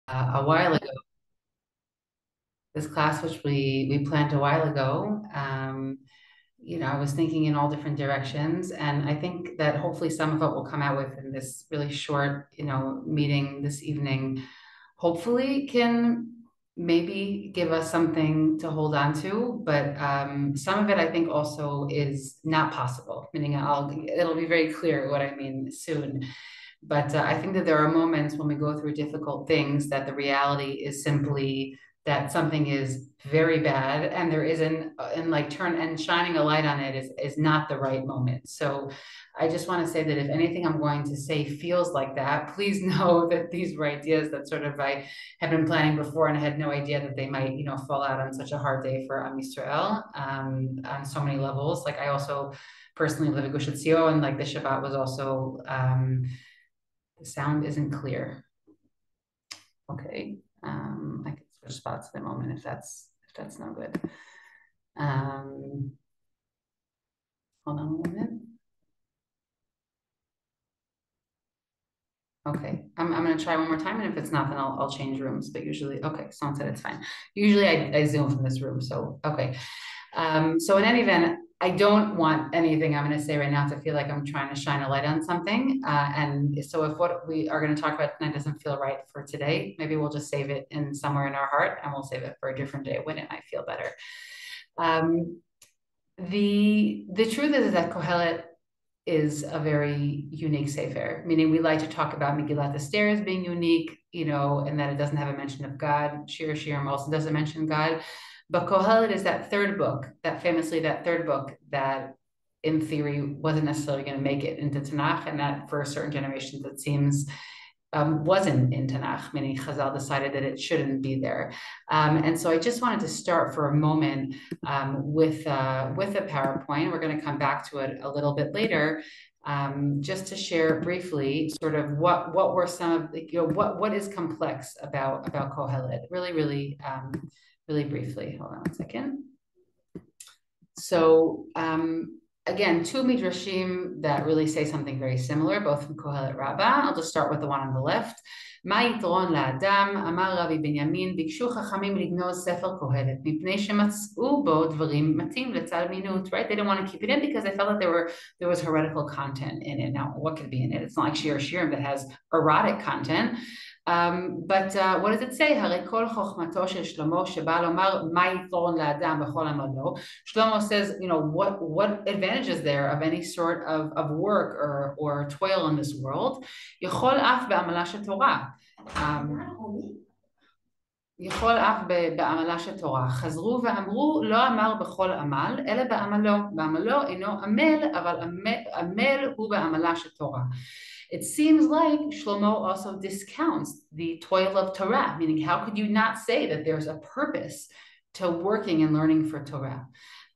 a while ago. This class, which we planned a while ago, I was thinking in all different directions, and I think that hopefully some of what we'll come out with in this really short, meeting this evening, hopefully can maybe give us something to hold on to. But some of it, I think, also is not possible. Meaning, it'll be very clear what I mean soon. But I think that there are moments when we go through difficult things that the reality is simply that something is very bad and there isn't, and like turn and shining a light on it is not the right moment. So I just want to say that if anything I'm going to say feels like that, please know that these were ideas that sort of I had been planning before, and I had no idea that they might, fall out on such a hard day for Am Yisrael, on so many levels. Like I also personally live in Gush Etzion, and like the Shabbat was also the sound isn't clear. Okay. I can switch spots at the moment if that's no good. Hold on a minute. Okay, I'm gonna try one more time, and if it's not, then I'll change rooms. But usually, okay, someone said it's fine. Usually I Zoom from this room, so okay. So in any event, I don't want anything I'm going to say right now to feel like I'm trying to shine a light on something. And so if what we are going to talk about tonight doesn't feel right for today, maybe we'll just save it in somewhere in our heart, and we'll save it for a different day when it might feel better. The truth is that Kohelet is a very unique sefer, meaning we like to talk about Megillat Esther as being unique, and that it doesn't have a mention of God. Shir Shirim also doesn't mention God. But Kohelet is that third book, that third book that in theory wasn't necessarily going to make it into Tanakh, and that for certain generations it seems wasn't in Tanakh, meaning Chazal decided that it shouldn't be there. And so I just wanted to start for a moment with a PowerPoint. We're going to come back to it a little bit later. Just to share briefly, sort of what were some of what is complex about Kohelet, really briefly. Hold on one second. So again, two midrashim that really say something very similar, both from Kohelet Rabbah. I'll just start with the one on the left. מה יתרון לאדם, אמר רבי בנימין, ביקשו חכמים לגנוז ספר קהלת, מפני שמצאו בו דברים מתאים לצד מינות, right? They didn't want to keep it in because they felt that there was heretical content in it. Now, what could be in it? It's not like Shir Shirim that has erotic content. But what does it say? הרי כל חוכמתו של שלמה שבא לומר מה יתרון לאדם בכל עמלו. Shlomo says, what advantage is there of any sort of work or toil in this world? יכול אף בעמלה של תורה. יכול אף בעמלה של תורה. חזרו ואמרו, לא אמר בכל עמל, אלא בעמלו. בעמלו אינו עמל, אבל עמל הוא בעמלה של תורה. It seems like Shlomo also discounts the toil of Torah, meaning how could you not say that there's a purpose to working and learning for Torah?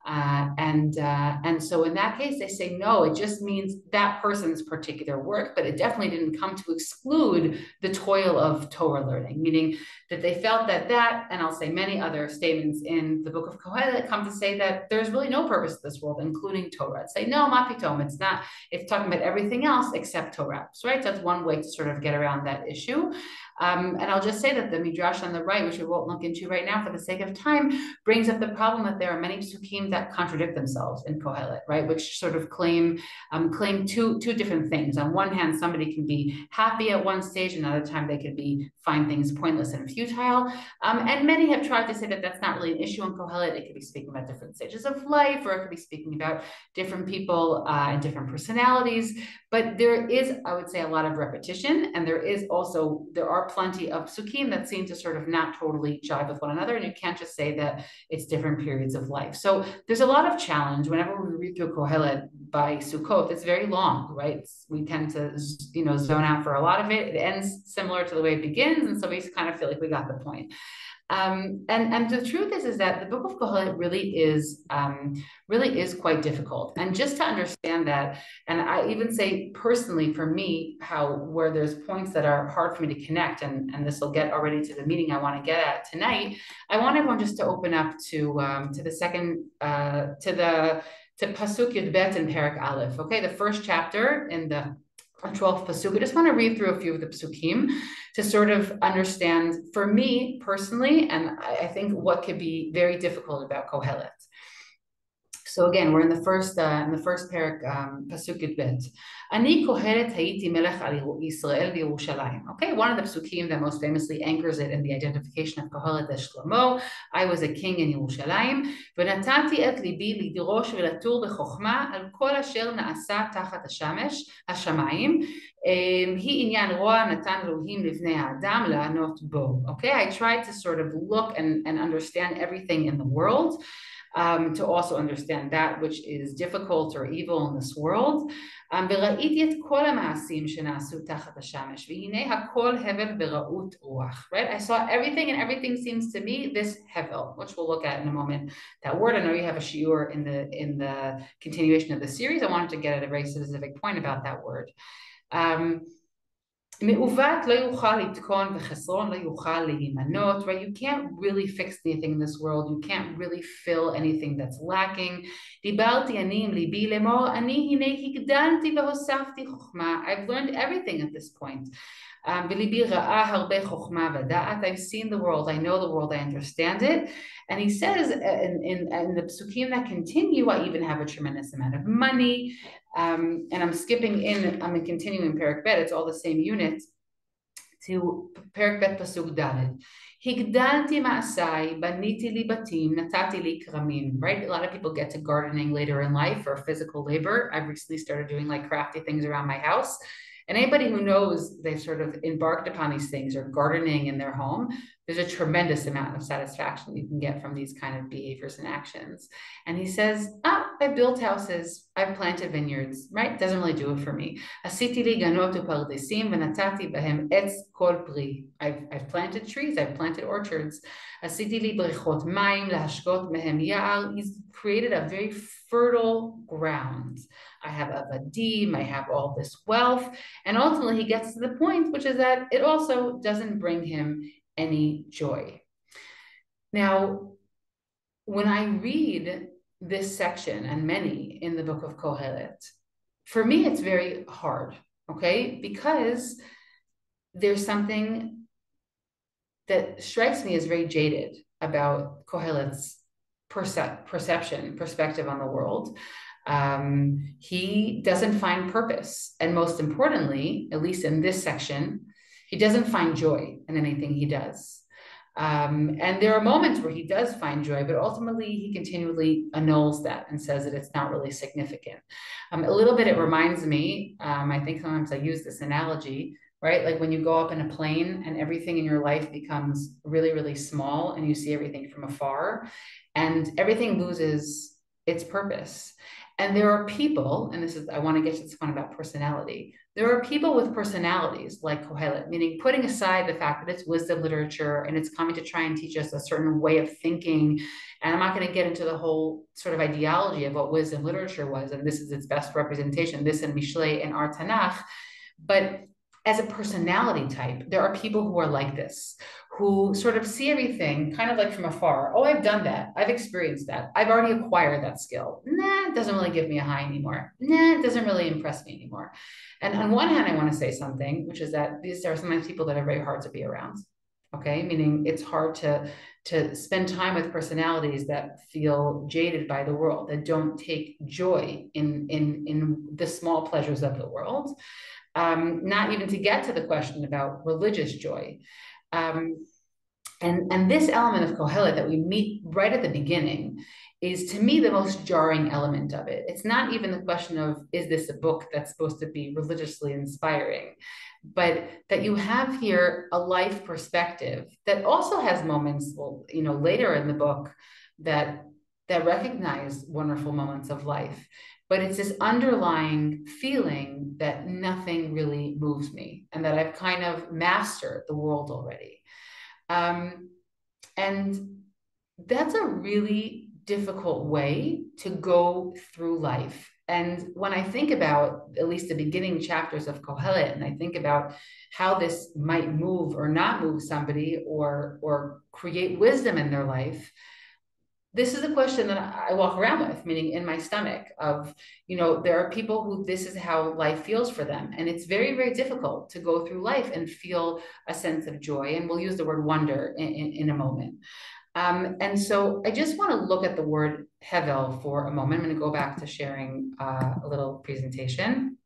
And so in that case, they say, no, it just means that person's particular work, but it definitely didn't come to exclude the toil of Torah learning, meaning that they felt that, and I'll say many other statements in the book of Kohelet come to say that there's really no purpose to this world, including Torah. Say, no, mapitom, it's not, it's talking about everything else except Torah, right? So that's one way to sort of get around that issue. And I'll just say that the Midrash on the right, which we won't look into right now for the sake of time, brings up the problem that there are many psukim that contradict themselves in Kohelet, right? Which sort of claim two different things. On one hand, somebody can be happy at one stage, another time they could find things pointless and futile. And many have tried to say that that's not really an issue in Kohelet. It could be speaking about different stages of life, or it could be speaking about different people and different personalities. But there is, I would say, a lot of repetition, and there are plenty of psukim that seem to sort of not totally jive with one another, and you can't just say that it's different periods of life. So there's a lot of challenge whenever we read through Kohelet by Sukkot. It's very long, right? We tend to, zone out for a lot of it. It ends similar to the way it begins, and so we kind of feel like we got the point. And the truth is that the book of Kohelet really is quite difficult. And just to understand that, and I even say personally for me, where there's points that are hard for me to connect, and this will get already to the meeting I want to get at tonight. I want everyone just to open up to the second to Pasuk Yud Bet in Perek Aleph. Okay, the first chapter in the a 12th pasuk. I just want to read through a few of the psukim to sort of understand, for me personally, and I think what could be very difficult about Kohelet. So again, we're in the first parak, pasuk Yud. Ani Kohelet hayiti melech al Yisrael v'Yerushalayim. Okay, one of the psukim that most famously anchors it in the identification of Kohelet as Shlomo. I was a king in Yerushalayim. ונתתי את ליבי לדרוש ולתור בחוכמה על כל אשר נעשה תחת השמיים. היא עניין רוע נתן אלוהים לבני האדם לענות בו. Okay, I tried to sort of look and understand everything in the world. To also understand that which is difficult or evil in this world. וראיתי את כל המעשים שנעשו תחת השמש, והנה הכל הבל ורעות רוח. Right? I saw everything, and everything seems to me this hevel, which we'll look at in a moment. That word, I know you have a shiur in the continuation of the series. I wanted to get at a very specific point about that word. מעוות לא יוכל לתקון וחסרון לא יוכל להימנות, right? You can't really fix anything in this world. You can't really fill anything that's lacking. דיברתי אני עם ליבי לאמור, אני הנה הגדלתי והוספתי חוכמה. I've learned everything at this point. וליבי ראה הרבה חוכמה ודעת. I've seen the world. I know the world. I understand it. And he says in the psukim that continue, I even have a tremendous amount of money. And I'm continuing Perek Bet, it's all the same unit, to Perek Bet Pasuk Daled. Higdalti ma'asai, baniti li batim, natati li kramim. Right? A lot of people get to gardening later in life or physical labor. I've recently started doing like crafty things around my house. And anybody who knows they've sort of embarked upon these things or gardening in their home, there's a tremendous amount of satisfaction you can get from these kind of behaviors and actions. And he says, I've built houses, I've planted vineyards, right? Doesn't really do it for me. Asiti li ganot upardesim v'natati bahem etz kol pri. I've planted trees, I've planted orchards. Asiti li brichot mayim lahashkot mehem ya'ar. He's created a very fertile ground. I have avadim, I have all this wealth. And ultimately he gets to the point, which is that it also doesn't bring him any joy. Now, when I read this section and many in the book of Kohelet, for me, it's very hard, okay? Because there's something that strikes me as very jaded about Kohelet's perspective on the world. He doesn't find purpose. And most importantly, at least in this section, he doesn't find joy in anything he does. And there are moments where he does find joy, but ultimately he continually annuls that and says that it's not really significant. A little bit, it reminds me, I think sometimes I use this analogy, right? Like when you go up in a plane and everything in your life becomes really, really small and you see everything from afar and everything loses its purpose. And there are people, and I want to get to this point about personality. There are people with personalities like Kohelet, meaning putting aside the fact that it's wisdom literature and it's coming to try and teach us a certain way of thinking. And I'm not going to get into the whole sort of ideology of what wisdom literature was, and this is its best representation, this and Mishlei and our Tanakh. But as a personality type, there are people who are like this, who sort of see everything kind of like from afar. Oh, I've done that. I've experienced that. I've already acquired that skill. Nah, it doesn't really give me a high anymore. Nah, it doesn't really impress me anymore. And on one hand, I want to say something, which is that these are sometimes people that are very hard to be around. Okay, meaning it's hard to spend time with personalities that feel jaded by the world, that don't take joy in the small pleasures of the world. Not even to get to the question about religious joy. And this element of Kohelet that we meet right at the beginning is, to me, the most jarring element of it. It's not even the question of, is this a book that's supposed to be religiously inspiring, but that you have here a life perspective that also has moments, later in the book that recognize wonderful moments of life. But it's this underlying feeling that nothing really moves me and that I've kind of mastered the world already. And that's a really difficult way to go through life. And when I think about at least the beginning chapters of Kohelet, and I think about how this might move or not move somebody or create wisdom in their life, this is a question that I walk around with, meaning in my stomach of, there are people who this is how life feels for them. And it's very, very difficult to go through life and feel a sense of joy. And we'll use the word wonder in a moment. And so I just want to look at the word hevel for a moment. I'm going to go back to sharing a little presentation.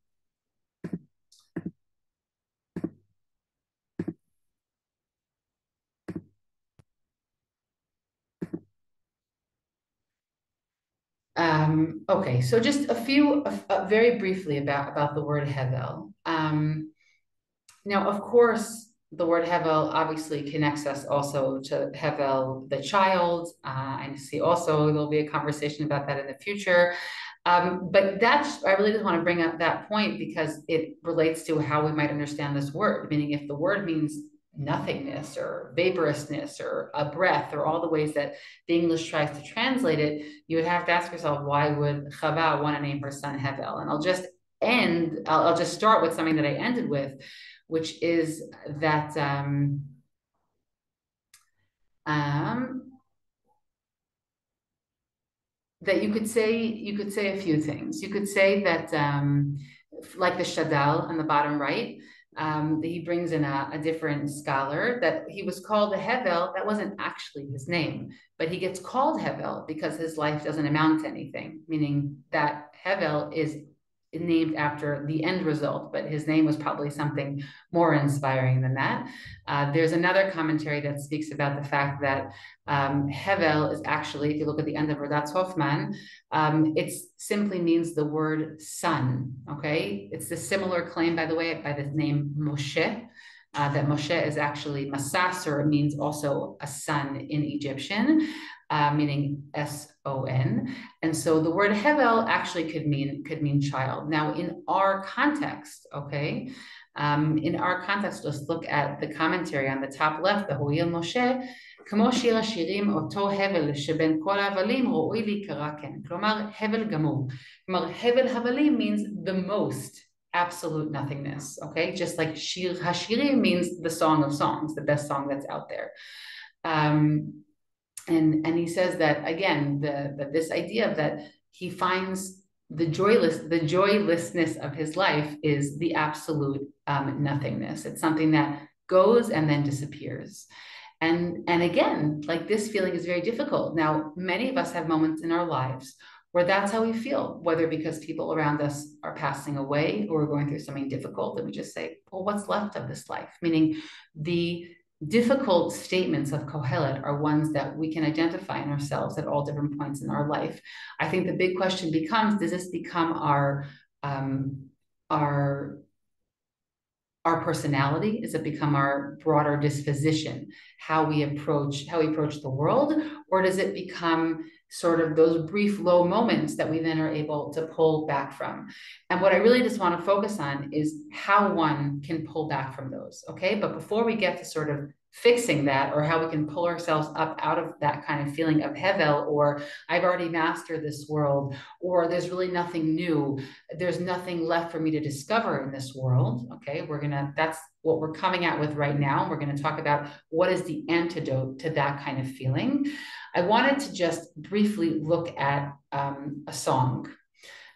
Okay, so just a few, very briefly about the word hevel. Now, of course, the word hevel obviously connects us also to Hevel, the child. I see also there'll be a conversation about that in the future. But I really just want to bring up that point because it relates to how we might understand this word, meaning if the word means nothingness or vaporousness or a breath or all the ways that the English tries to translate it, you would have to ask yourself, why would Chava want to name her son Hevel? And I'll just start with something that I ended with, which is that that you could say a few things. You could say that like the Shadal on the bottom right, he brings in a different scholar that he was called a Hevel. That wasn't actually his name, but he gets called Hevel because his life doesn't amount to anything, meaning that Hevel is named after the end result, but his name was probably something more inspiring than that. There's another commentary that speaks about the fact that Hevel is actually, if you look at the end of Radatz Hoffman, it simply means the word son, okay? It's a similar claim, by the way, by the name Moshe, that Moshe is actually Masasser, it means also a son in Egyptian. Meaning S-O-N. And so the word Hevel actually could mean child. Now, in our context, okay, in our context, let's look at the commentary on the top left, the Ho'il Moshe, כמו שיר השירים, אותו הבל שבין כל ההבלים ראוי להיקרא כן. כלומר, הבל גמור. כלומר, הבל הבלים means the most absolute nothingness, okay? Just like shir hashirim means the song of songs, the best song that's out there. And he says that again, this idea of that he finds the joylessness of his life is the absolute nothingness. It's something that goes and then disappears. And again, like this feeling is very difficult. Now, many of us have moments in our lives where that's how we feel, whether because people around us are passing away or we're going through something difficult, and we just say, well, what's left of this life? Meaning the difficult statements of Kohelet are ones that we can identify in ourselves at all different points in our life. I think the big question becomes, does this become our personality? Does it become our broader disposition, how we approach the world? Or does it become sort of those brief low moments that we then are able to pull back from? And what I really just want to focus on is how one can pull back from those, okay? But before we get to sort of fixing that, or how we can pull ourselves up out of that kind of feeling of hevel, or I've already mastered this world, or there's really nothing new, there's nothing left for me to discover in this world, okay? That's what we're coming out with right now. We're going to talk about what is the antidote to that kind of feeling. I wanted to just briefly look at a song.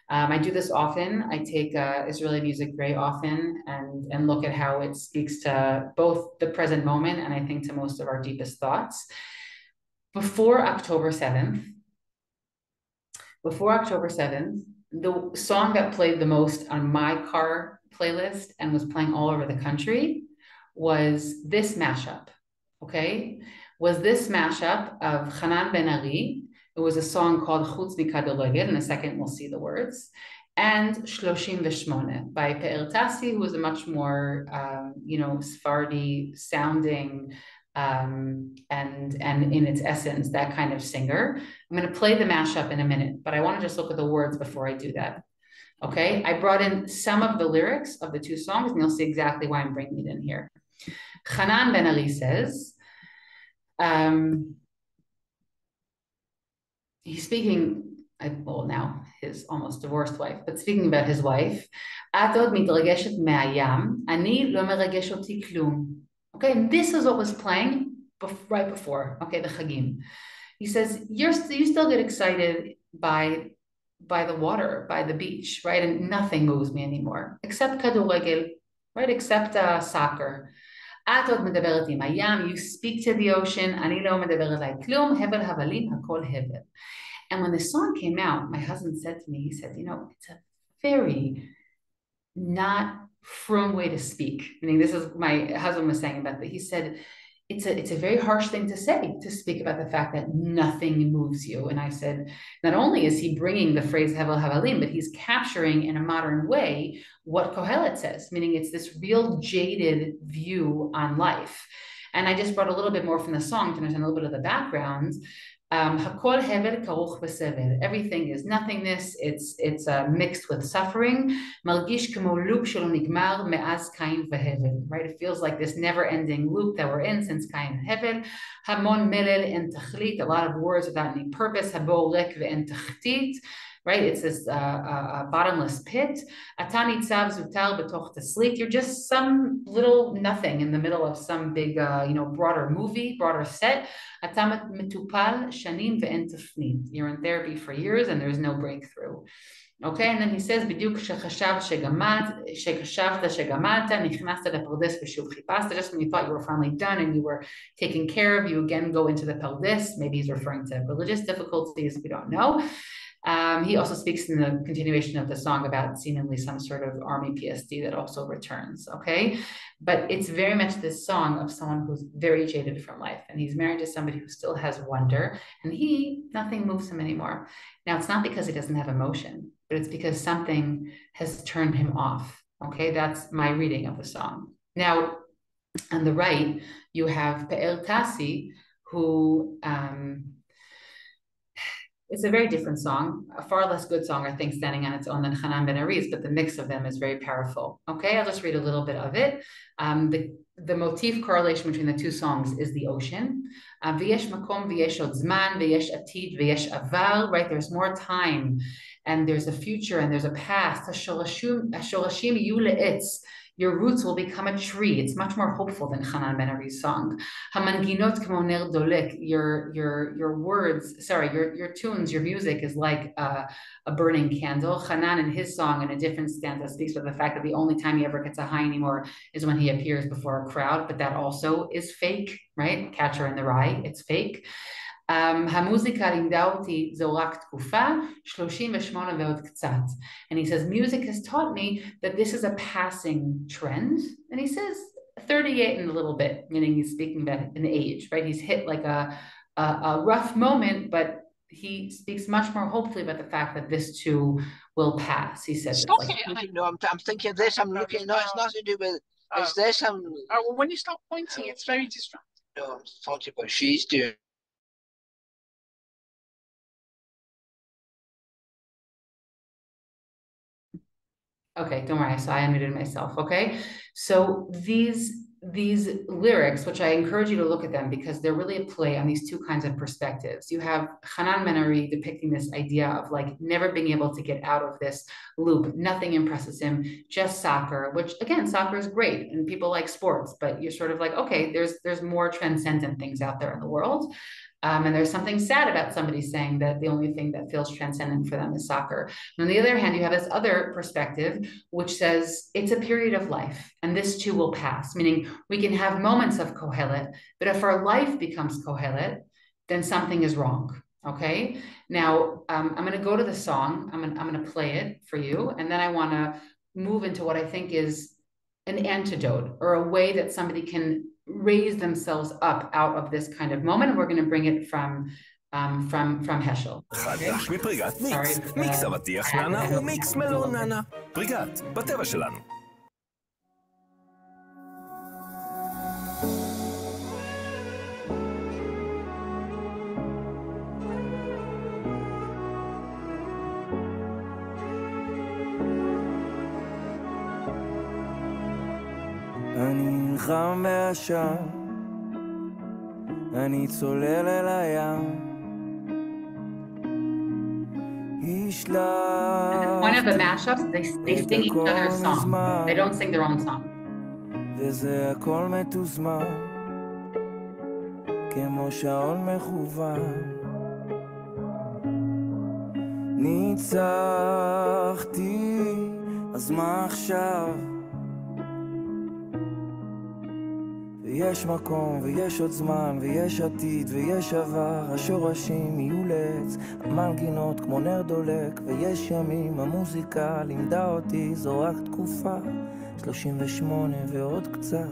I do this often. I take Israeli music very often and look at how it speaks to both the present moment and I think to most of our deepest thoughts. Before October 7th, the song that played the most on my car playlist and was playing all over the country was this mashup, okay? Was this mashup of Hanan Ben Ari. It was a song called Chutz Mikadoregel. In a second, we'll see the words. And Shloshim Veshmone by Pe'er Tassi, who was a much more, Sephardi sounding and in its essence, that kind of singer. I'm going to play the mashup in a minute, but I want to just look at the words before I do that. Okay, I brought in some of the lyrics of the two songs, and you'll see exactly why I'm bringing it in here. Hanan Ben Ari says, he's speaking, now his almost divorced wife, but speaking about his wife, את עוד מתרגשת מהים, אני לא מרגש אותי כלום. Okay, and this is what was playing right before, okay, the Chagim. He says, you still get excited by the water, by the beach, right? And nothing moves me anymore, except kadoregel, right? Except soccer. את עוד מדברת עם הים, you speak to the ocean, אני לא מדבר אליי כלום, הבל הבלים, הכל הבל. And when the song came out, my husband said to me, he said, it's a very not frum way to speak. Meaning, this is my husband was saying about that. He said, it's a very harsh thing to say, to speak about the fact that nothing moves you. And I said, not only is he bringing the phrase Hevel Havalim, but he's capturing in a modern way what Kohelet says, meaning it's this real jaded view on life. And I just brought a little bit more from the song to understand a little bit of the background. Hakol hevel karuch b'sevel. Everything is nothingness. It's mixed with suffering. Margish kamo loop shelo nigmar me'az Kain v'hevel. Right? It feels like this never-ending loop that we're in since Kain and Hevel. Hamon melel en tachlit. A lot of words without any purpose. Habo rek ve'en tachtit. Right? It's this bottomless pit. Atani tzav zutar betoch taslit. You're just some little nothing in the middle of some big, broader movie, broader set. Atamat metupal shanim ve'en tafnit. You're in therapy for years and there's no breakthrough. Okay, and then he says, בדיוק שחשבת שגמרת, נכנסת לפרדס ושוב חיפשת. Just when you thought you were finally done and you were taken care of, you again go into the pardes. Maybe he's referring to religious difficulties, we don't know. He also speaks in the continuation of the song about seemingly some sort of army PSD that also returns, okay? But it's very much this song of someone who's very jaded from life, and he's married to somebody who still has wonder, and nothing moves him anymore. Now, it's not because he doesn't have emotion, but it's because something has turned him off, okay? That's my reading of the song. Now, on the right, you have Pe'er Tassi, who... it's a very different song, a far less good song, I think, standing on its own than Hanan Ben Ari's, but the mix of them is very powerful. Okay, I'll just read a little bit of it. The motif correlation between the two songs is the ocean. V'yesh makom, v'yesh od zman, v'yesh atid, v'yesh avar, right? There's more time, and there's a future, and there's a past. Hashorashim yu le'etz. Your roots will become a tree. It's much more hopeful than Hanan Ben Ari's song. Hamanginot kamo ner dolek. Your words, sorry, your tunes, your music is like a burning candle. Hanan in his song in a different stanza speaks about the fact that the only time he ever gets a high anymore is when he appears before a crowd, but that also is fake, right? Catcher in the Rye, it's fake. המוזיקה לימדה אותי זו רק תקופה, 38 ועוד קצת. And he says, music has taught me that this is a passing trend. And he says 38 and a little bit, meaning he's speaking about an age, right? He's hit like a rough moment, but he speaks much more hopefully about the fact that this too will pass. He says, it's like, I'm thinking of this, I'm looking, no, it's nothing to do with, it's this. Well, when you stop pointing, it's very distracting. No, I'm talking about she's doing. Okay, don't worry. So I unmuted myself. Okay, so these lyrics, which I encourage you to look at them because they're really a play on these two kinds of perspectives. You have Hanan Ben Ari depicting this idea of like never being able to get out of this loop. Nothing impresses him, just soccer, which again, soccer is great and people like sports, but you're sort of like, okay, there's more transcendent things out there in the world. And there's something sad about somebody saying that the only thing that feels transcendent for them is soccer. And on the other hand, you have this other perspective, which says it's a period of life, and this too will pass, meaning we can have moments of Kohelet, but if our life becomes Kohelet, then something is wrong. Okay. Now, I'm going to go to the song. I'm going to play it for you. And then I want to move into what I think is an antidote or a way that somebody can raise themselves up out of this kind of moment. We're going to bring it from Heschel. חדש מפריגת מיקס. מיקס אבטיח ננה ומיקס מלון ננה. פריגת, בטבע שלנו. אני נלחם בעשן, אני צולל אל הים. And the point of the mashups, they sing each other's song. They don't sing their own song. וזה הכל מתוזמן, כמו שעון מכוון. ניצחתי, אז מה עכשיו? ויש מקום, ויש עוד זמן, ויש עתיד, ויש עבר. השורשים יהיו לעץ, המנגינות כמו נר דולק. ויש ימים, המוזיקה לימדה אותי, זו רק תקופה, 38 ועוד קצת.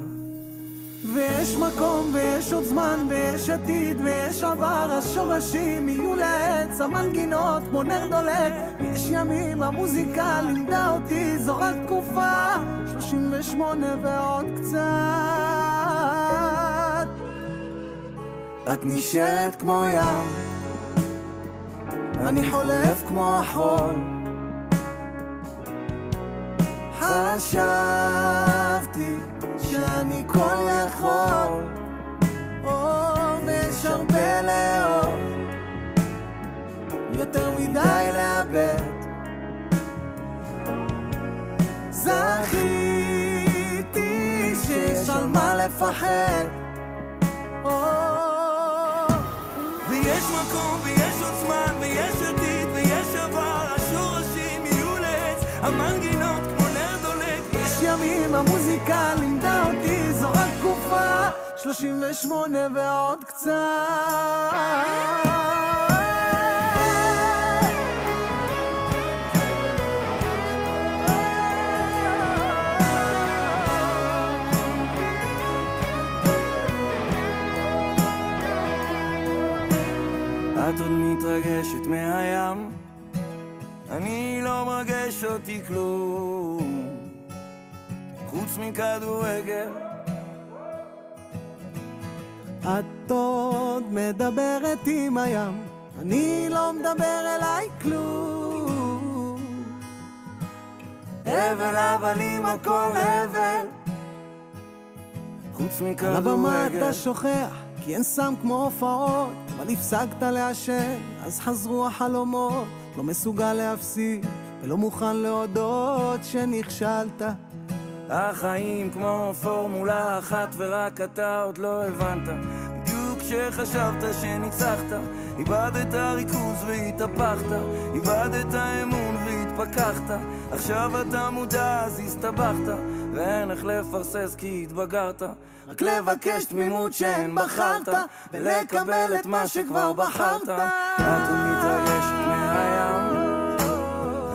ויש מקום, ויש עוד זמן, ויש עתיד, ויש עבר. השורשים יהיו לעץ, המנגינות כמו נר דולק. ויש ימים, המוזיקה לימדה אותי, זו רק תקופה, 38 ועוד קצת. את נשארת כמו ים, אני חולף כמו החול. חשבתי שאני כל יכול, ויש הרבה לאור, יותר מדי לאבד. זכיתי שיש על מה לפחד. ויש מקום, ויש עוד זמן, ויש עתיד, ויש עבר. השורשים יהיו לעץ, המנגינות כמו נר דולק. יש ימים, המוזיקה לימדה אותי, זו רק תקופה, 38 ועוד קצת. את עוד מתרגשת מהים, אני לא מרגש אותי כלום, חוץ מכדורגל. את עוד מדברת עם הים, אני לא מדבר אליי כלום. הבל הבלים הכל הבל, חוץ מכדורגל. על הבמה אתה שוכח, כי אין סם כמו הופעות. אבל הפסקת לעשן, אז חזרו החלומות. לא מסוגל להפסיק ולא מוכן להודות שנכשלת. החיים כמו פורמולה אחת ורק אתה עוד לא הבנת. בדיוק כשחשבת שניצחת, איבדת ריכוז והתהפכת, איבדת אמון והתפכחת. עכשיו אתה מודע אז הסתבכת, ואין איך לפרסס כי התבגרת. רק לבקש תמימות שאין בחרת, ולקבל את מה שכבר בחרת. את מתרגשת מהים,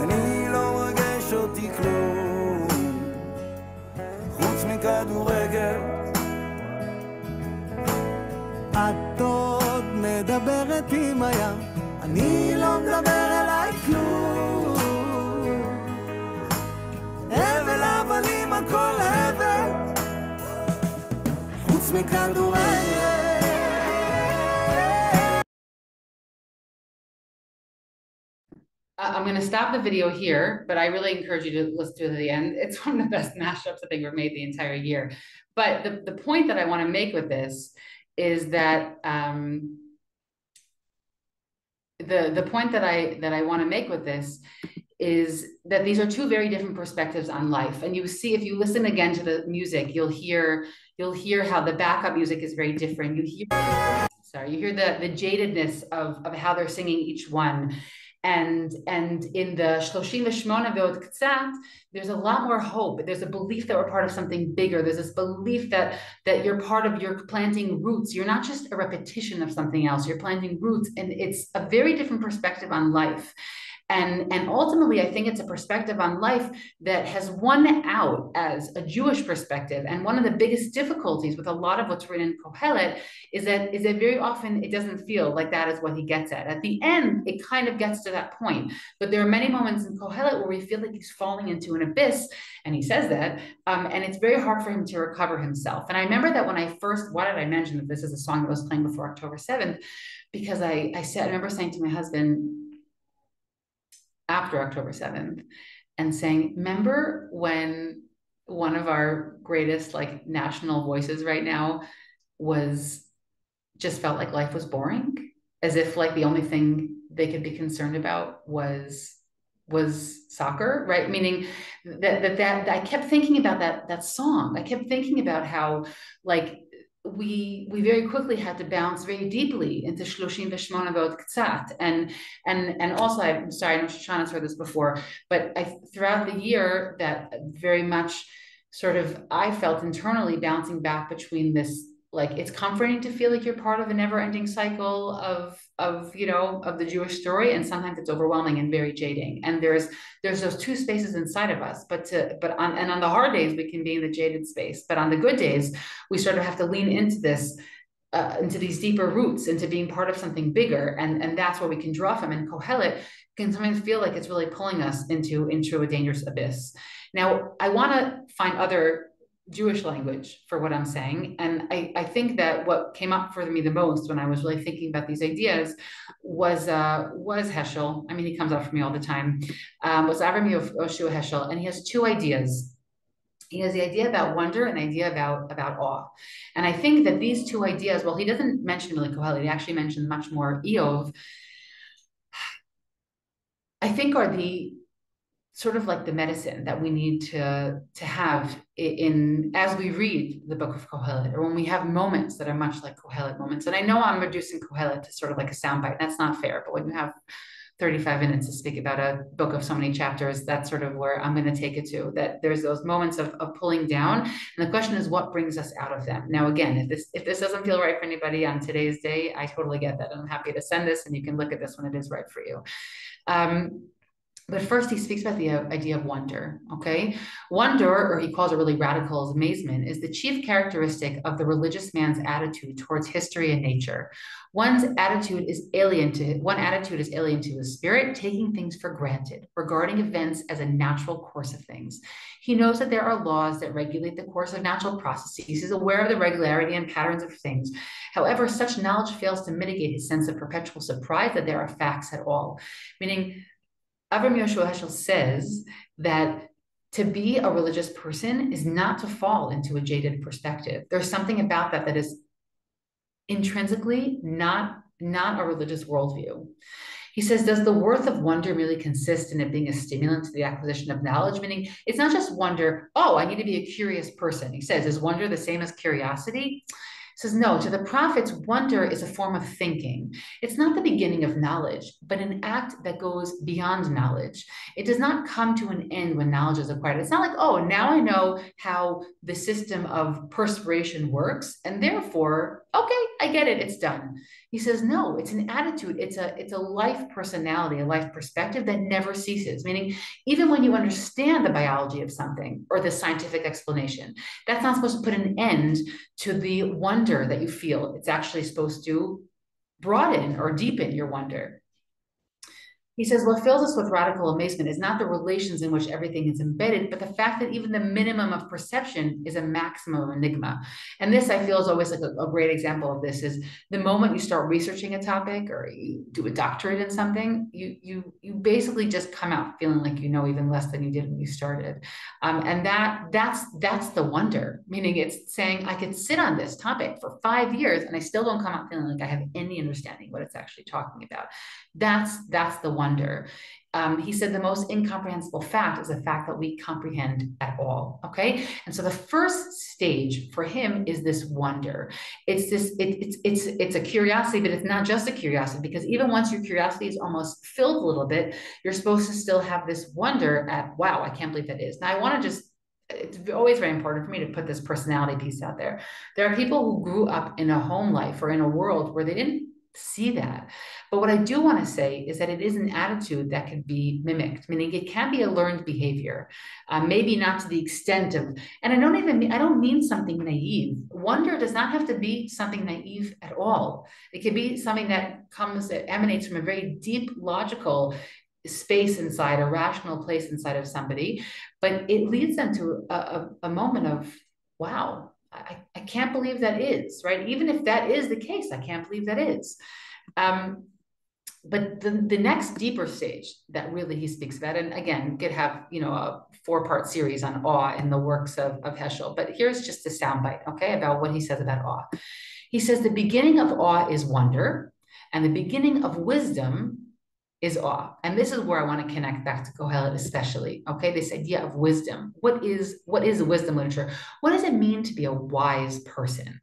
אני לא מרגש אותי כלום, חוץ מכדורגל. את עוד מדברת עם הים, אני לא מדבר אליי כלום. הבל הבלים הכל הבל, חוץ מכדורגל. I'm going to stop the video here, but I really encourage you to listen to it to the end. It's one of the best mashups I think were made the entire year. But the point that I want to make with this is that the point that I want to make with this is that these are two very different perspectives on life. And you see, if you listen again to the music, you'll hear how the backup music is very different. You hear the jadedness of how they're singing each one. And in the 38 ועוד קצת, there's a lot more hope. There's a belief that we're part of something bigger. There's this belief that you're planting roots. You're not just a repetition of something else. You're planting roots, and it's a very different perspective on life. And ultimately, I think it's a perspective on life that has won out as a Jewish perspective. And one of the biggest difficulties with a lot of what's written in Kohelet is that very often it doesn't feel like that is what he gets at. At the end, it kind of gets to that point. But there are many moments in Kohelet where we feel like he's falling into an abyss, and he says that, and it's very hard for him to recover himself. And I remember that when why did I mention that this is a song that was playing before October 7th? Because I remember saying to my husband, after October 7th, and saying, remember when one of our greatest national voices right now just felt like life was boring, as if the only thing they could be concerned about was soccer, right? Meaning that I kept thinking about that song. I kept thinking about how we very quickly had to bounce very deeply into Shloshim v'Shmona V'od K'tzat. And also, I'm sorry, I know Shoshana's heard this before, but throughout the year that very much sort of, I felt internally bouncing back between this, like, it's comforting to feel like you're part of a never-ending cycle of the Jewish story, and sometimes it's overwhelming and very jading. And there's those two spaces inside of us. On the hard days we can be in the jaded space, but on the good days we sort of have to lean into this, into these deeper roots, into being part of something bigger, and that's where we can draw from. And Kohelet can sometimes feel like it's really pulling us into a dangerous abyss. Now, I want to find other Jewish language for what I'm saying. And I think that what came up for me the most when I was really thinking about these ideas was Heschel. I mean, he comes up for me all the time. Was Avram Yoshua Heschel, and he has two ideas. He has the idea about wonder and the idea about awe. And I think that these two ideas, well, he doesn't mention really Kohelet, he actually mentioned much more Eov, I think are the sort of like the medicine that we need to have in as we read the book of Kohelet, or when we have moments that are much like Kohelet moments. And I know I'm reducing Kohelet to sort of like a soundbite. That's not fair, but when you have 35 minutes to speak about a book of so many chapters, that's sort of where I'm going to take it to, that there's those moments of pulling down. And the question is, what brings us out of them? Now, again, if this doesn't feel right for anybody on today's day, I totally get that. I'm happy to send this and you can look at this when it is right for you. But first, he speaks about the idea of wonder, okay? Wonder, or he calls it really radical amazement, is the chief characteristic of the religious man's attitude towards history and nature. One attitude is alien to his spirit, taking things for granted, regarding events as a natural course of things. He knows that there are laws that regulate the course of natural processes. He's aware of the regularity and patterns of things. However, such knowledge fails to mitigate his sense of perpetual surprise that there are facts at all, meaning Avram Yoshua Heschel says that to be a religious person is not to fall into a jaded perspective. There's something about that is intrinsically not a religious worldview. He says, does the worth of wonder really consist in it being a stimulant to the acquisition of knowledge? Meaning, it's not just wonder, oh, I need to be a curious person. He says, is wonder the same as curiosity? He says, no, to the prophets, wonder is a form of thinking. It's not the beginning of knowledge, but an act that goes beyond knowledge. It does not come to an end when knowledge is acquired. It's not like, oh, now I know how the system of perspiration works, and therefore, okay, I get it, it's done. He says, no, it's an attitude. It's a life personality, a life perspective that never ceases. Meaning, even when you understand the biology of something or the scientific explanation, that's not supposed to put an end to the wonder that you feel. It's actually supposed to broaden or deepen your wonder. He says, what fills us with radical amazement is not the relations in which everything is embedded, but the fact that even the minimum of perception is a maximum of enigma. And this, I feel, is always like a great example of this, is the moment you start researching a topic or you do a doctorate in something, you basically just come out feeling like you know even less than you did when you started. And that's the wonder, meaning it's saying I could sit on this topic for 5 years and I still don't come out feeling like I have any understanding what it's actually talking about. That's the wonder. He said the most incomprehensible fact is the fact that we comprehend at all. Okay, and so the first stage for him is this wonder. It's a curiosity, but it's not just a curiosity, because even once your curiosity is almost filled a little bit, you're supposed to still have this wonder at, wow, I can't believe that is. Now I want to just, it's always very important for me to put this personality piece out there. There are people who grew up in a home life or in a world where they didn't see that. But what I do want to say is that it is an attitude that can be mimicked, meaning it can be a learned behavior, maybe not to the extent of, and I don't mean something naive. Wonder does not have to be something naive at all. It could be something that emanates from a very deep logical space inside, a rational place inside of somebody, but it leads them to a moment of, wow, I can't believe that is, right? Even if that is the case, I can't believe that is. But the next deeper stage that really he speaks about, and again, could have, a 4-part series on awe in the works of Heschel, but here's just a soundbite, okay, about what he says about awe. He says the beginning of awe is wonder, and the beginning of wisdom is awe. And this is where I want to connect back to Kohelet especially, okay? This idea of wisdom. What is wisdom literature? What does it mean to be a wise person?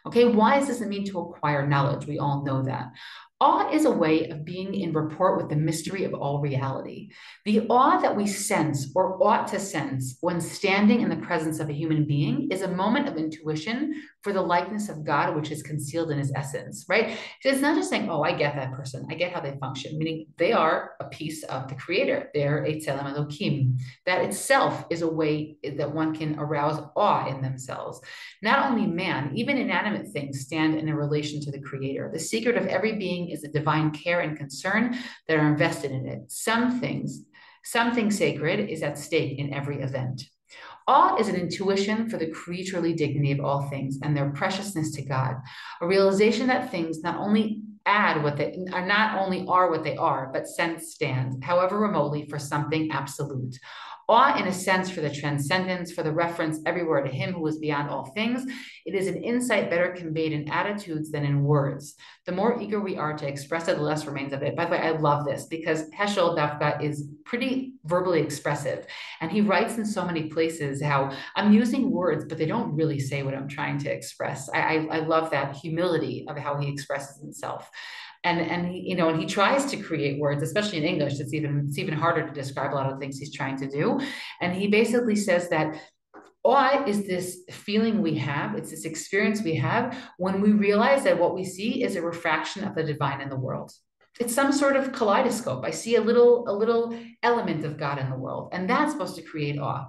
Okay, why does this mean to acquire knowledge? We all know that. Awe is a way of being in rapport with the mystery of all reality. The awe that we sense or ought to sense when standing in the presence of a human being is a moment of intuition for the likeness of God, which is concealed in his essence, right? So it's not just saying, oh, I get that person. I get how they function, meaning they are a piece of the creator. They're a Tzelem Elokim. That itself is a way that one can arouse awe in themselves. Not only man, even inanimate things stand in a relation to the creator. The secret of every being is the divine care and concern that are invested in it. Something sacred is at stake in every event. Awe is an intuition for the creaturely dignity of all things and their preciousness to God, a realization that things not only are what they are, but sense stand, however remotely, for something absolute. Awe, in a sense, for the transcendence, for the reference everywhere to him who is beyond all things. It is an insight better conveyed in attitudes than in words. The more eager we are to express it, the less remains of it. By the way, I love this because Heschel Dafka is pretty verbally expressive. And he writes in so many places how I'm using words, but they don't really say what I'm trying to express. I love that humility of how he expresses himself. And he tries to create words, especially in English. It's even harder to describe a lot of the things he's trying to do. And he basically says that awe is this feeling we have, it's this experience we have when we realize that what we see is a refraction of the divine in the world. It's some sort of kaleidoscope. I see a little element of God in the world, and that's supposed to create awe.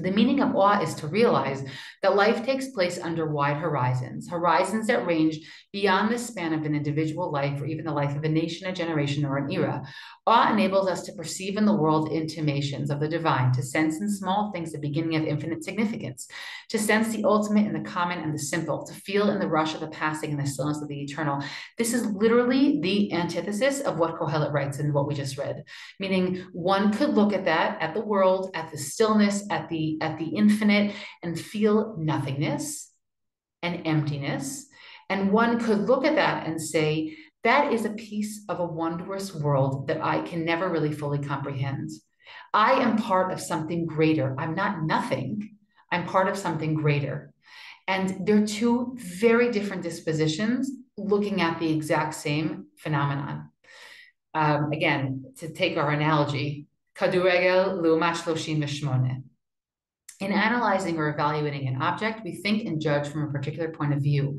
The meaning of awe is to realize that life takes place under wide horizons that range beyond the span of an individual life or even the life of a nation, a generation, or an era. Awe enables us to perceive in the world intimations of the divine, to sense in small things the beginning of infinite significance, to sense the ultimate in the common and the simple, to feel in the rush of the passing and the stillness of the eternal. This is literally the antithesis of what Kohelet writes in what we just read, meaning one could look at that, at the world, at the stillness, at the infinite, and feel nothingness and emptiness. And one could look at that and say, that is a piece of a wondrous world that I can never really fully comprehend. I am part of something greater. I'm not nothing. I'm part of something greater. And they're two very different dispositions looking at the exact same phenomenon. Again, to take our analogy, kaduregel l'umat 38. In analyzing or evaluating an object, we think and judge from a particular point of view.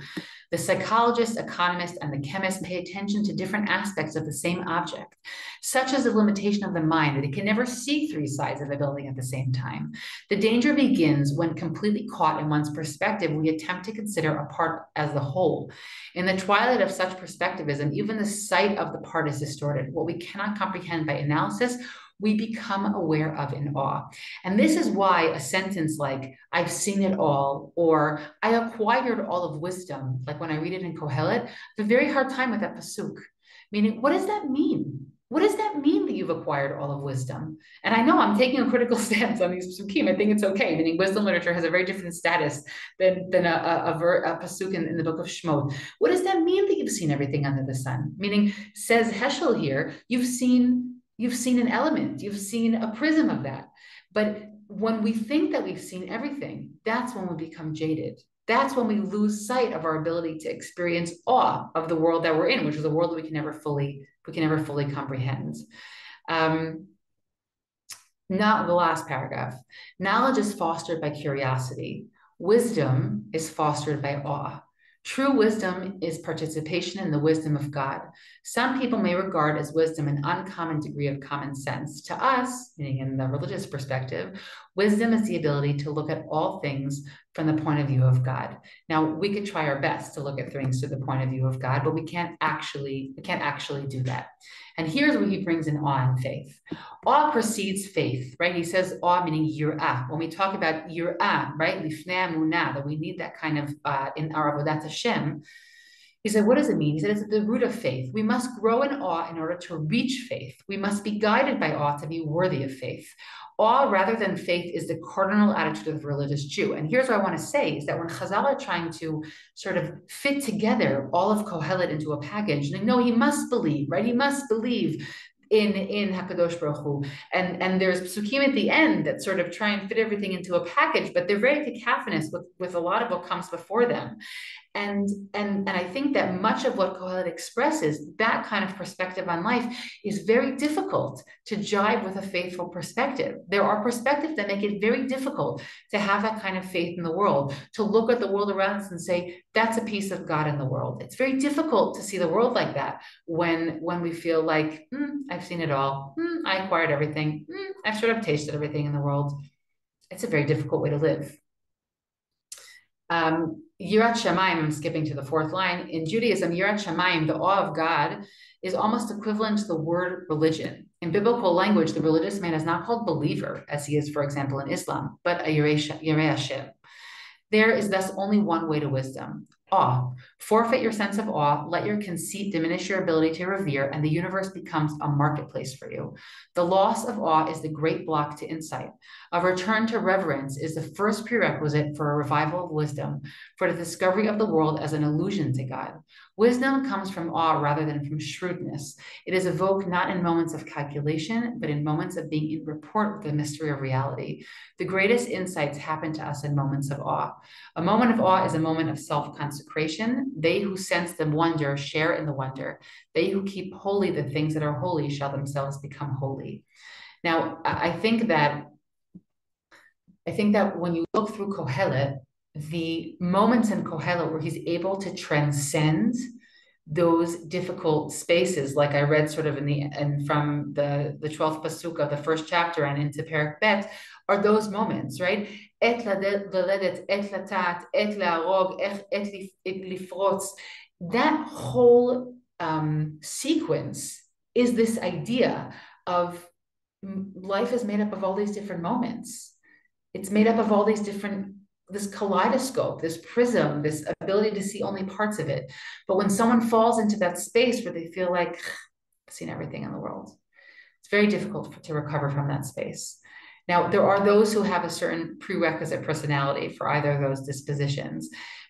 The psychologist, economist, and the chemist pay attention to different aspects of the same object, such as the limitation of the mind that it can never see three sides of a building at the same time. The danger begins when, completely caught in one's perspective, we attempt to consider a part as the whole. In the twilight of such perspectivism, even the sight of the part is distorted. What we cannot comprehend by analysis, we become aware of in awe. And this is why a sentence like, I've seen it all, or I acquired all of wisdom, like when I read it in Kohelet, I have a very hard time with that pasuk. Meaning, what does that mean? What does that mean that you've acquired all of wisdom? And I know I'm taking a critical stance on these pasukim. I think it's okay, meaning wisdom literature has a very different status than a pasuk in the book of Shemot. What does that mean that you've seen everything under the sun? Meaning, says Heschel here, you've seen an element, you've seen a prism of that. But when we think that we've seen everything, that's when we become jaded. That's when we lose sight of our ability to experience awe of the world that we're in, which is a world that we can never fully comprehend. Not the last paragraph. Knowledge is fostered by curiosity. Wisdom is fostered by awe. True wisdom is participation in the wisdom of God. Some people may regard as wisdom an uncommon degree of common sense. To us, meaning in the religious perspective, wisdom is the ability to look at all things from the point of view of God. Now, we could try our best to look at things through the point of view of God, but we can't actually do that. And here's what he brings in awe and faith. Awe precedes faith, right? He says awe meaning yir'ah. When we talk about yir'ah, right? Lifnei emunah, that we need that kind of, in our avodat Hashem. He said, what does it mean? He said, it's the root of faith. We must grow in awe in order to reach faith. We must be guided by awe to be worthy of faith. Awe rather than faith is the cardinal attitude of the religious Jew. And here's what I want to say is that when Chazal are trying to sort of fit together all of Kohelet into a package, no, he must believe, right? He must believe in Hakadosh Baruch Hu. And there's psukim at the end that sort of try and fit everything into a package, but they're very cacophonous with a lot of what comes before them. And I think that much of what Kohelet expresses, that kind of perspective on life, is very difficult to jive with a faithful perspective. There are perspectives that make it very difficult to have that kind of faith in the world, to look at the world around us and say, that's a piece of God in the world. It's very difficult to see the world like that when we feel like, I've seen it all. I acquired everything. I've sort of tasted everything in the world. It's a very difficult way to live. Yirat Shamayim, I'm skipping to the fourth line. In Judaism, Yirat Shamayim, the awe of God, is almost equivalent to the word religion. In biblical language, the religious man is not called believer, as he is, for example, in Islam, but a Yirei Hashem. There is thus only one way to wisdom: awe. Forfeit your sense of awe, let your conceit diminish your ability to revere, and the universe becomes a marketplace for you. The loss of awe is the great block to insight. A return to reverence is the first prerequisite for a revival of wisdom, for the discovery of the world as an allusion to God. Wisdom comes from awe rather than from shrewdness. It is evoked not in moments of calculation, but in moments of being in rapport with the mystery of reality. The greatest insights happen to us in moments of awe. A moment of awe is a moment of self-consecration. They who sense the wonder share in the wonder. They who keep holy the things that are holy shall themselves become holy. Now, I think that when you look through Kohelet, the moments in Kohelet where he's able to transcend those difficult spaces, like I read sort of from the 12th pasuk of the first chapter and into Perek Bet, are those moments, right? Et laledet, et latat, et laarog, et lifrotz. That whole sequence is this idea of life is made up of all these different moments. It's made up of all these different, this kaleidoscope, this prism, this ability to see only parts of it. But when someone falls into that space where they feel like, I've seen everything in the world, it's very difficult to recover from that space. Now, there are those who have a certain prerequisite personality for either of those dispositions.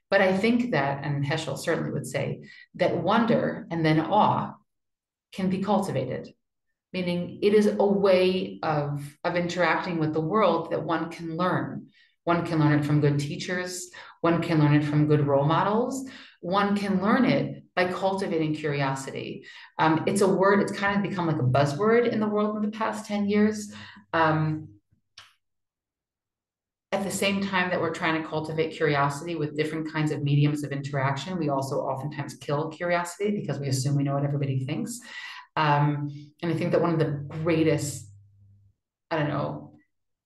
But I think that, and Heschel certainly would say, that wonder and then awe can be cultivated. Meaning it is a way of interacting with the world that one can learn. One can learn it from good teachers. One can learn it from good role models. One can learn it by cultivating curiosity. It's a word, it's kind of become like a buzzword in the world in the past 10 years. At the same time that we're trying to cultivate curiosity with different kinds of mediums of interaction, we also oftentimes kill curiosity because we assume we know what everybody thinks. And I think that one of the greatest,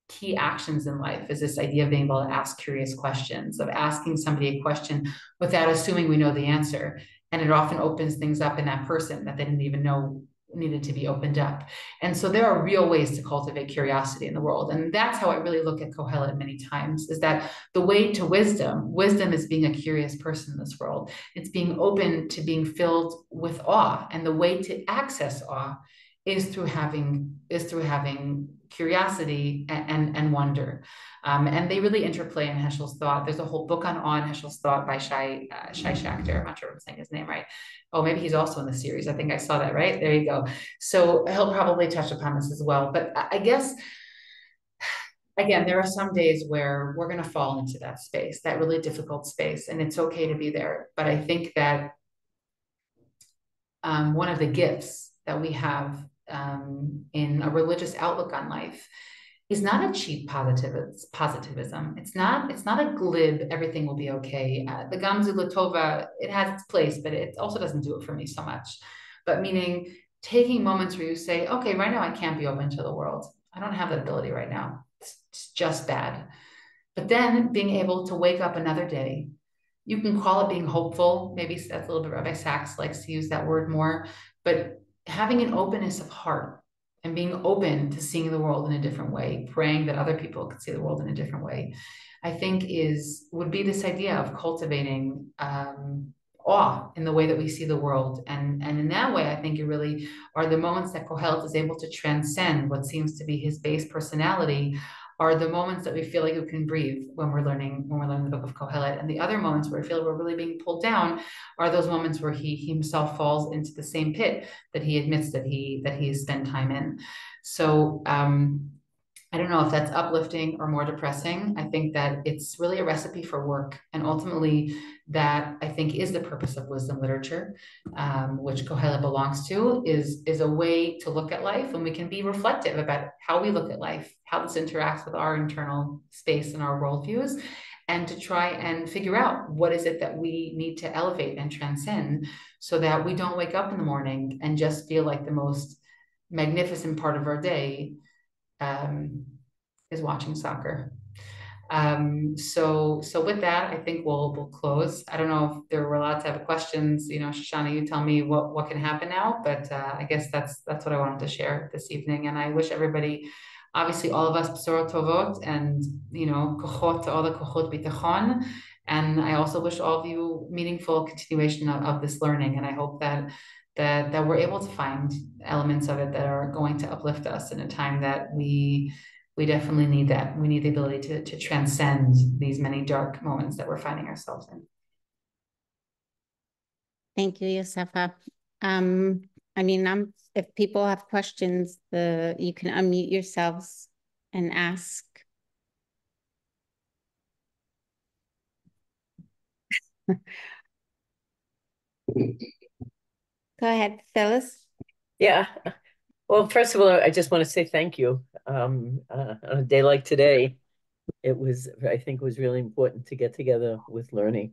key actions in life is this idea of being able to ask curious questions, of asking somebody a question without assuming we know the answer. And it often opens things up in that person that they didn't even know needed to be opened up. And so there are real ways to cultivate curiosity in the world. And that's how I really look at Kohelet many times, is that the way to wisdom is being a curious person in this world. It's being open to being filled with awe. And the way to access awe is through having curiosity and wonder. And they really interplay in Heschel's thought. There's a whole book on awe in Heschel's thought by Shai Shachter. I'm not sure if I'm saying his name right. Oh, maybe he's also in the series. I think I saw that, right? There you go. So he'll probably touch upon this as well. But I guess, again, there are some days where we're going to fall into that space, that really difficult space, and it's okay to be there. But I think that one of the gifts that we have in a religious outlook on life is not a cheap positivism. It's not a glib, everything will be okay. The Gamzu Latova, it has its place, but it also doesn't do it for me so much. But meaning taking moments where you say, okay, right now I can't be open to the world. I don't have that ability right now. It's just bad. But then being able to wake up another day, you can call it being hopeful. Maybe that's a little bit, Rabbi Sachs likes to use that word more, but having an openness of heart and being open to seeing the world in a different way, praying that other people could see the world in a different way, I think would be this idea of cultivating awe in the way that we see the world. And in that way, I think it really are the moments that Kohelet is able to transcend what seems to be his base personality, are the moments that we feel like we can breathe when we're learning the book of Kohelet. And the other moments where we feel we're really being pulled down are those moments where he himself falls into the same pit that he admits that he has spent time in. So I don't know if that's uplifting or more depressing. I think that it's really a recipe for work. And ultimately, that I think is the purpose of wisdom literature, which Kohelet belongs to, is a way to look at life. And we can be reflective about how we look at life, how this interacts with our internal space and our worldviews, and to try and figure out what is it that we need to elevate and transcend so that we don't wake up in the morning and just feel like the most magnificent part of our day is watching soccer. So with that, I think we'll close. I don't know if there were lots of questions. Shoshana, you tell me what can happen now, but I guess that's what I wanted to share this evening. And I wish everybody, obviously all of us, b'sorot tovot, and kochot, all the kochot bitachon. And I also wish all of you meaningful continuation of this learning. And I hope that we're able to find elements of it that are going to uplift us in a time that we definitely need that. We need the ability to transcend these many dark moments that we're finding ourselves in. Thank you, Yosefa. If people have questions, you can unmute yourselves and ask. Go ahead, Phyllis. Yeah. Well, first of all, I just want to say thank you. On a day like today, I think it was really important to get together with learning.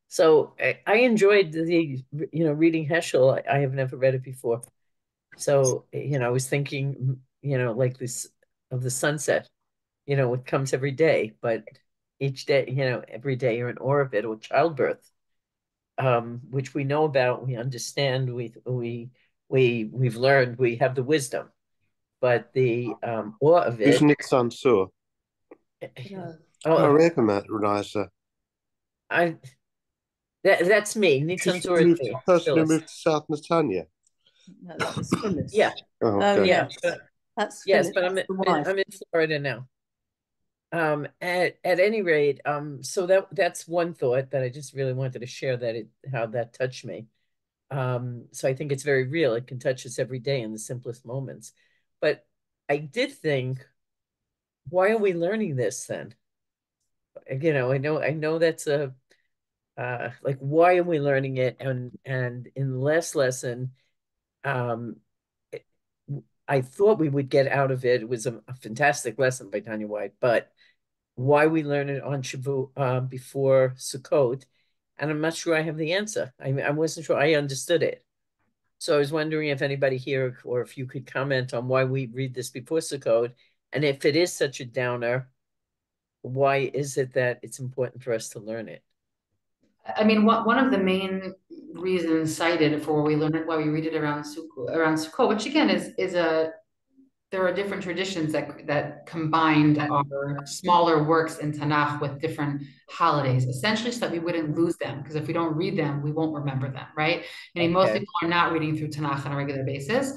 So I enjoyed reading Heschel. I have never read it before. So, I was thinking, like this of the sunset, it comes every day, but each day, every day you're in awe of it, or childbirth, which we know about, we understand, we've learned, we have the wisdom, but the awe of it. Is niks aan so. That's me. Niks aan is me. Person who moved to South Netanya. No, that was Phyllis. Yeah. Oh, okay. Yeah. That's yes, Phyllis. but I'm in Florida now. At any rate, so that's one thought that I just really wanted to share, how that touched me. So I think it's very real. It can touch us every day in the simplest moments. But I did think, why are we learning this then? I know that's like, why are we learning it? And in the last lesson, I thought we would get out of it. It was a fantastic lesson by Tanya White, but why we learn it on Shavuot before Sukkot, and I'm not sure I have the answer. I wasn't sure I understood it. So I was wondering if anybody here, or if you could comment on why we read this before Sukkot, and if it is such a downer, why is it that it's important for us to learn it? I mean, one of the main reasons cited for why we read it around Sukkot, which again there are different traditions that combined our smaller works in Tanakh with different holidays, essentially so that we wouldn't lose them. Because if we don't read them, we won't remember them, right? Most people are not reading through Tanakh on a regular basis.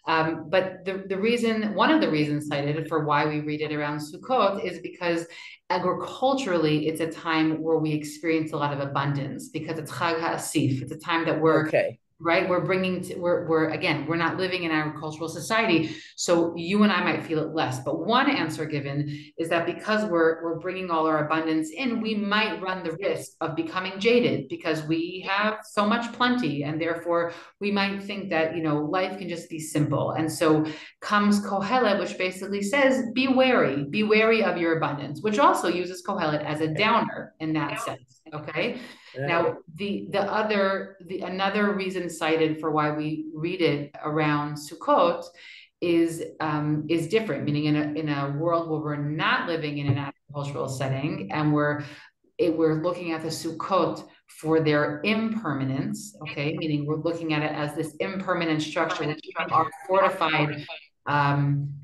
But one of the reasons cited for why we read it around Sukkot is because agriculturally, it's a time where we experience a lot of abundance, because it's Chag HaAsif. It's a time that we're right. We're not living in an agricultural society, so you and I might feel it less. But one answer given is that because we're bringing all our abundance in, we might run the risk of becoming jaded, because we have so much plenty, and therefore we might think that life can just be simple. And so comes Kohelet, which basically says, be wary of your abundance, which also uses Kohelet as a downer in that sense. Okay. Now, another reason cited for why we read it around Sukkot is different, meaning in a world where we're not living in an agricultural setting, and we're looking at the Sukkot for their impermanence. Okay, meaning we're looking at it as this impermanent structure, which are fortified,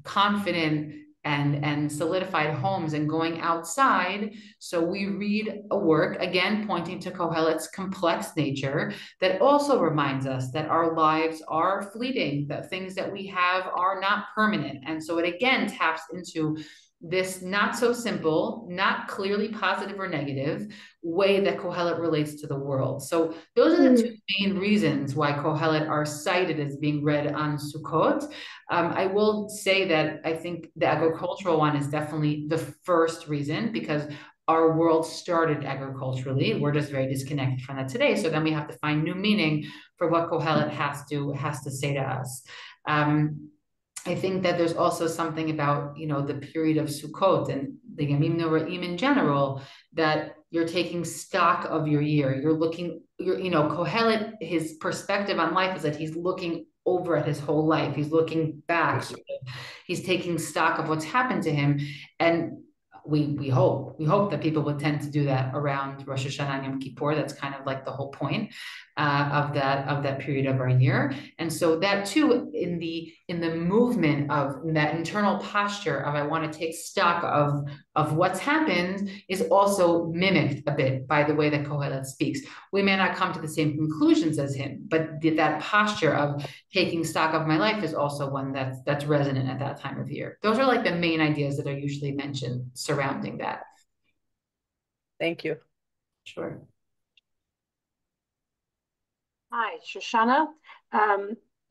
confident, and solidified homes, and going outside. So we read a work, again, pointing to Kohelet's complex nature, that also reminds us that our lives are fleeting, that things that we have are not permanent. And so it again taps into this not so simple, not clearly positive or negative way that Kohelet relates to the world. So those are the two main reasons why Kohelet are cited as being read on Sukkot. I will say that I think the agricultural one is definitely the first reason, because our world started agriculturally. We're just very disconnected from that today. So then we have to find new meaning for what Kohelet has to say to us. I think that there's also something about, the period of Sukkot and the Yamim Noraim in general, that you're taking stock of your year. Kohelet, his perspective on life is that he's looking over at his whole life. He's looking back. He's taking stock of what's happened to him. And we hope that people would tend to do that around Rosh Hashanah and Yom Kippur. That's kind of like the whole point of that period of our year. And so that too, in the movement of that internal posture of I want to take stock of what's happened, is also mimicked a bit by the way that Kohelet speaks. We may not come to the same conclusions as him, but that posture of taking stock of my life is also one that's resonant at that time of year. Those are like the main ideas that are usually mentioned surrounding that. Thank you. Sure. Hi, Shoshana.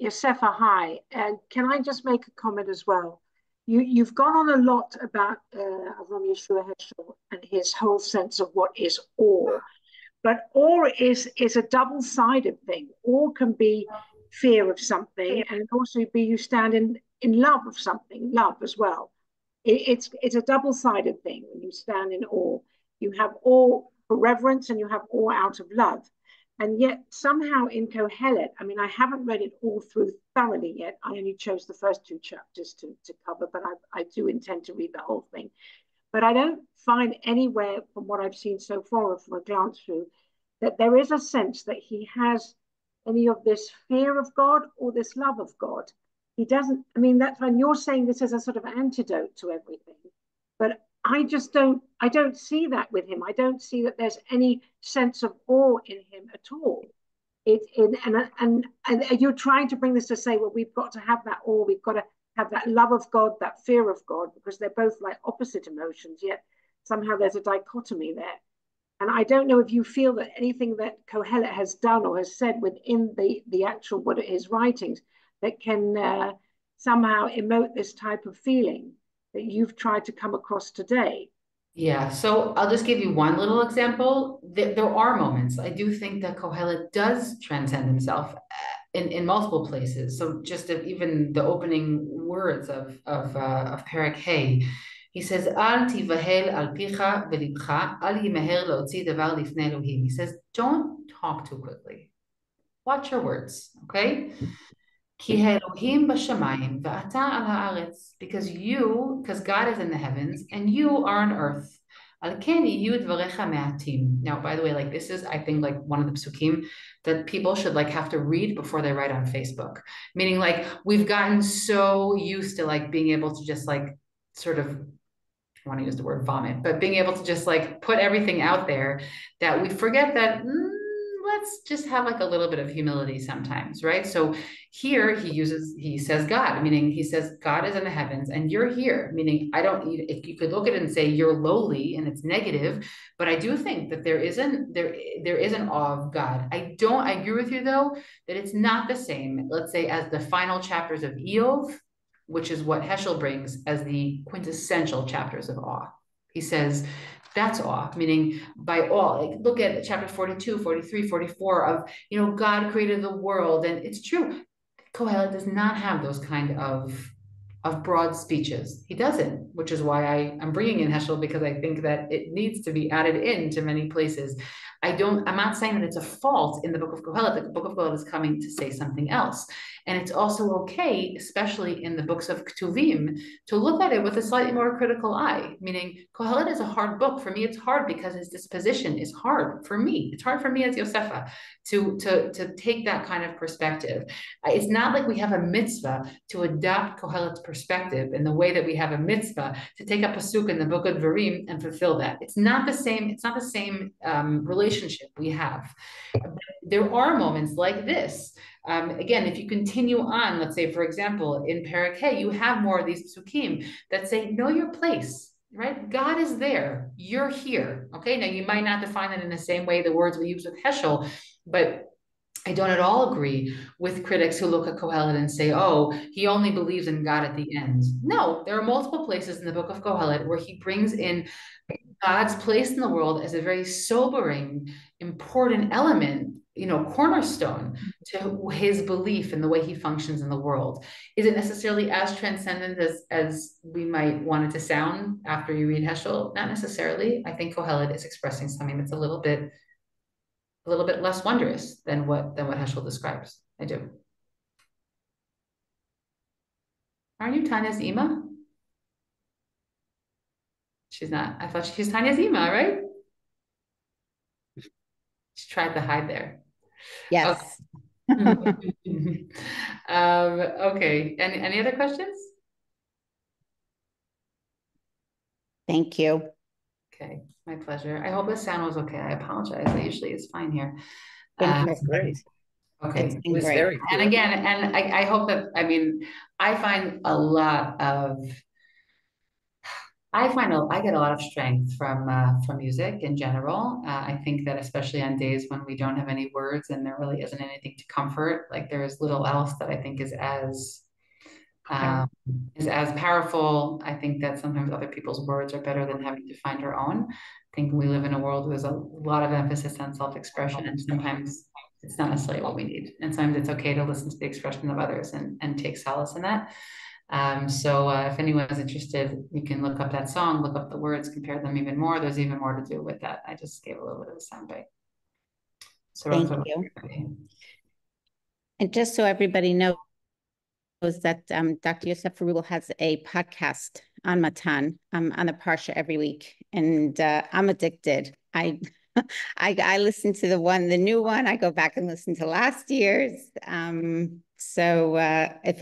Yosefa, hi. And can I just make a comment as well? You've gone on a lot about Avram Yeshua Heschel and his whole sense of what is awe. But awe is a double-sided thing. Awe can be fear of something, and also be you stand in love of something, love as well. It's a double-sided thing when you stand in awe. You have awe for reverence and you have awe out of love. And yet somehow in Kohelet, I mean, I haven't read it all through thoroughly yet. I only chose the first 2 chapters to cover, but I do intend to read the whole thing. But I don't find anywhere from what I've seen so far, from a glance through, that there is a sense that he has any of this fear of God or this love of God. He doesn't, I mean, that's when you're saying this is a sort of antidote to everything. But I don't see that with him. I don't see that there's any sense of awe in him at all. And you're trying to bring this to say, well, we've got to have that awe, we've got to have that love of God, that fear of God, because they're both like opposite emotions, yet somehow there's a dichotomy there. And I don't know if you feel that anything that Kohelet has done or has said within the actual, what it is, writings, that can somehow emote this type of feeling that you've tried to come across today. Yeah, so I'll just give you one little example. There are moments. I do think that Kohelet does transcend himself in multiple places. So just even the opening words of Perek Hey, he says, Al tivahel al picha velibcha, al yimeher leotzi davar lifnei Elohim. He says, don't talk too quickly. Watch your words, okay? Because God is in the heavens and you are on earth. Now, by the way, like this is, I think, like one of the psukim that people should like have to read before they write on Facebook. Meaning, like, we've gotten so used to like being able to just like sort of, I want to use the word vomit, but being able to just like put everything out there, that we forget that let's just have like a little bit of humility sometimes, right? So here he says God, meaning he says God is in the heavens and you're here, meaning if you could look at it and say you're lowly and it's negative, but I do think that there is an awe of God. I agree with you though, that it's not the same, let's say, as the final chapters of Eov, which is what Heschel brings as the quintessential chapters of awe. He says, that's awe, meaning by awe, like look at chapter 42, 43, 44 of, God created the world. And it's true, Kohelet does not have those kind of broad speeches. He doesn't, which is why I'm bringing in Heschel, because I think that it needs to be added into many places. I'm not saying that it's a fault in the book of Kohelet. The book of Kohelet is coming to say something else. And it's also okay, especially in the books of Ketuvim, to look at it with a slightly more critical eye, meaning Kohelet is a hard book. For me, it's hard because his disposition is hard for me. It's hard for me as Yosefa to take that kind of perspective. It's not like we have a mitzvah to adopt Kohelet's perspective in the way that we have a mitzvah to take a pasuk in the book of Dvarim and fulfill that. It's not the same. It's not the same relationship relationship we have. There are moments like this. Again, if you continue on, let's say, for example, in Parakeh, you have more of these psukim that say, know your place, right? God is there. You're here. Okay. Now, you might not define it in the same way the words we use with Heschel, but I don't at all agree with critics who look at Kohelet and say, oh, he only believes in God at the end. No, there are multiple places in the book of Kohelet where he brings in God's place in the world as a very sobering, important element, cornerstone to his belief in the way he functions in the world. Is it necessarily as transcendent as we might want it to sound after you read Heschel? Not necessarily. I think Kohelet is expressing something that's a little bit less wondrous than what Heschel describes. I do. Aren't you Tanya's Ima? She's not. I thought she's Tanya's Ima, right? She tried to hide there. Yes. Okay. Okay. Any other questions? Thank you. Okay, my pleasure. I hope the sound was okay. I apologize. It usually is fine here. That's great. Okay. It was very clear. And again, and I hope that, I find a lot of, I get a lot of strength from music in general. I think that especially on days when we don't have any words and there really isn't anything to comfort, like there is little else that I think is as powerful. I think that sometimes other people's words are better than having to find our own. I think we live in a world where there's a lot of emphasis on self-expression, and sometimes it's not necessarily what we need. And sometimes it's okay to listen to the expression of others and take solace in that. So if anyone's interested, you can look up that song, look up the words, compare them even more. There's even more to do with that. I just gave a little bit of a soundbite. So thank you. And just so everybody knows that Dr. Yosefa Wruble has a podcast on Matan on the Parsha every week, and I'm addicted. I listen to the new one. I go back and listen to last year's. So if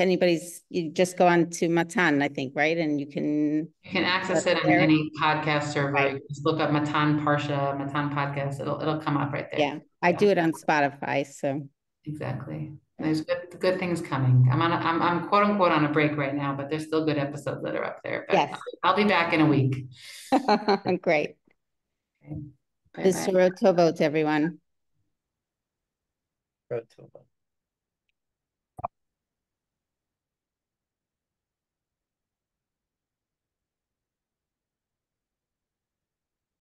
you just go on to Matan, I think, right? And you can access it on any podcast server. Right. You just look up Matan Parsha, Matan podcast. It'll come up right there. Yeah, I do it on Spotify. So exactly. There's good things coming. I'm quote unquote on a break right now, but there's still good episodes that are up there. But yes. I'll be back in a week. Great. Okay. Bye-bye. Tovot, everyone.